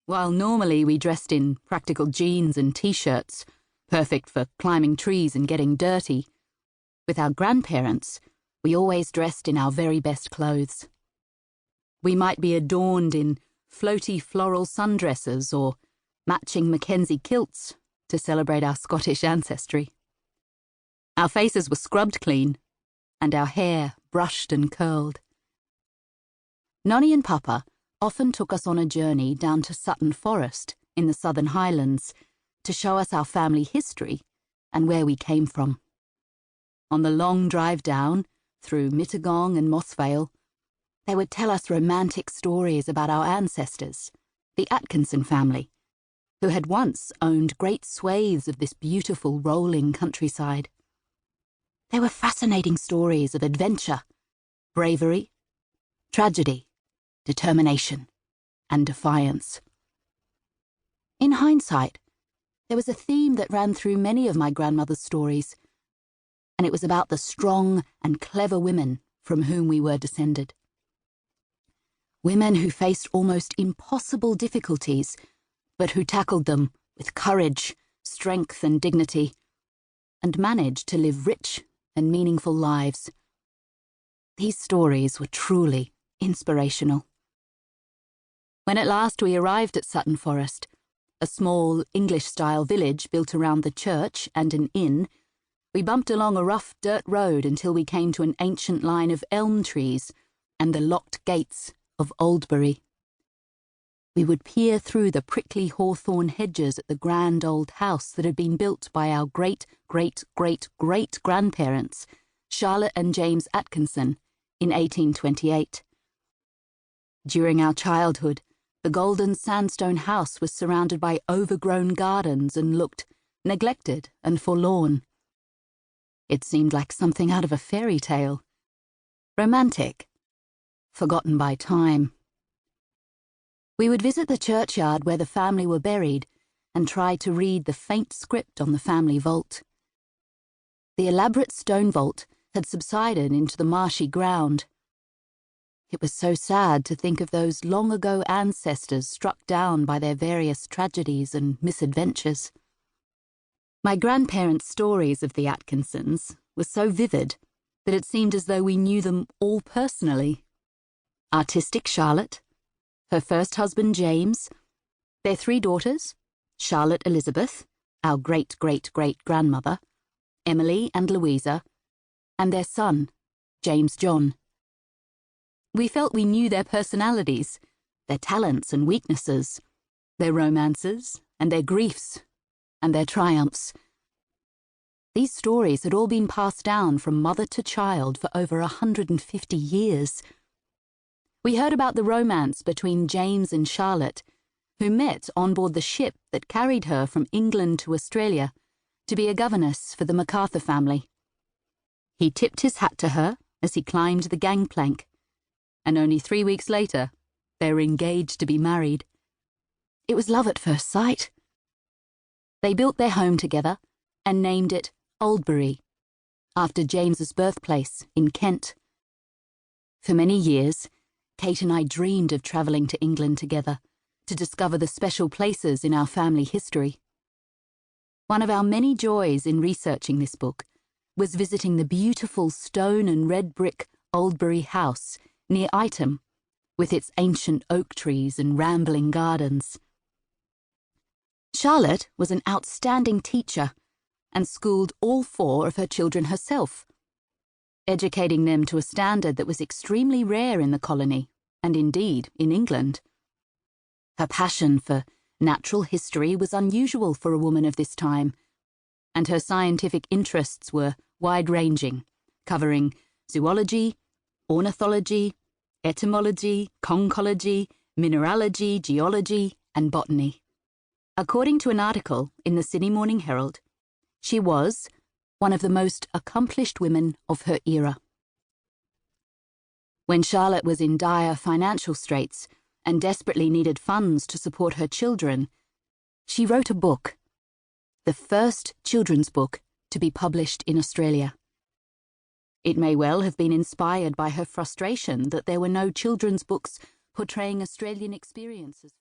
While normally we dressed in practical jeans and t-shirts, perfect for climbing trees and getting dirty, with our grandparents, we always dressed in our very best clothes. We might be adorned in floaty floral sundresses or matching Mackenzie kilts to celebrate our Scottish ancestry. Our faces were scrubbed clean, and our hair brushed and curled. Nonnie and Papa often took us on a journey down to Sutton Forest in the Southern Highlands to show us our family history and where we came from. On the long drive down, through Mittagong and Mossvale, they would tell us romantic stories about our ancestors, the Atkinson family, who had once owned great swathes of this beautiful rolling countryside. They were fascinating stories of adventure, bravery, tragedy, determination, and defiance. In hindsight, there was a theme that ran through many of my grandmother's stories, and it was about the strong and clever women from whom we were descended. Women who faced almost impossible difficulties, but who tackled them with courage, strength, and dignity, and managed to live rich and meaningful lives. These stories were truly inspirational. When at last we arrived at Sutton Forest, a small English-style village built around the church and an inn, we bumped along a rough dirt road until we came to an ancient line of elm trees and the locked gates of Oldbury. We would peer through the prickly hawthorn hedges at the grand old house that had been built by our great-great-great-great-grandparents, Charlotte and James Atkinson, in 1828. During our childhood, the golden sandstone house was surrounded by overgrown gardens and looked neglected and forlorn. It seemed like something out of a fairy tale. Romantic, forgotten by time. We would visit the churchyard where the family were buried and try to read the faint script on the family vault. The elaborate stone vault had subsided into the marshy ground. It was so sad to think of those long-ago ancestors struck down by their various tragedies and misadventures. My grandparents' stories of the Atkinsons were so vivid that it seemed as though we knew them all personally. Artistic Charlotte, her first husband James, their 3 daughters, Charlotte Elizabeth, our great-great-great-grandmother, Emily and Louisa, and their son, James John. We felt we knew their personalities, their talents and weaknesses, their romances and their griefs, and their triumphs. These stories had all been passed down from mother to child for over 150 years. We heard about the romance between James and Charlotte, who met on board the ship that carried her from England to Australia to be a governess for the MacArthur family. He tipped his hat to her as he climbed the gangplank, and only 3 weeks later, they were engaged to be married. It was love at first sight. They built their home together and named it Oldbury, after James's birthplace in Kent. For many years, Kate and I dreamed of travelling to England together to discover the special places in our family history. One of our many joys in researching this book was visiting the beautiful stone and red brick Oldbury house near Ightham, with its ancient oak trees and rambling gardens. Charlotte was an outstanding teacher and schooled all 4 of her children herself, educating them to a standard that was extremely rare in the colony, and indeed in England. Her passion for natural history was unusual for a woman of this time, and her scientific interests were wide-ranging, covering zoology, ornithology, etymology, conchology, mineralogy, geology, and botany. According to an article in the Sydney Morning Herald, she was one of the most accomplished women of her era. When Charlotte was in dire financial straits and desperately needed funds to support her children, she wrote a book, the first children's book to be published in Australia. It may well have been inspired by her frustration that there were no children's books portraying Australian experiences.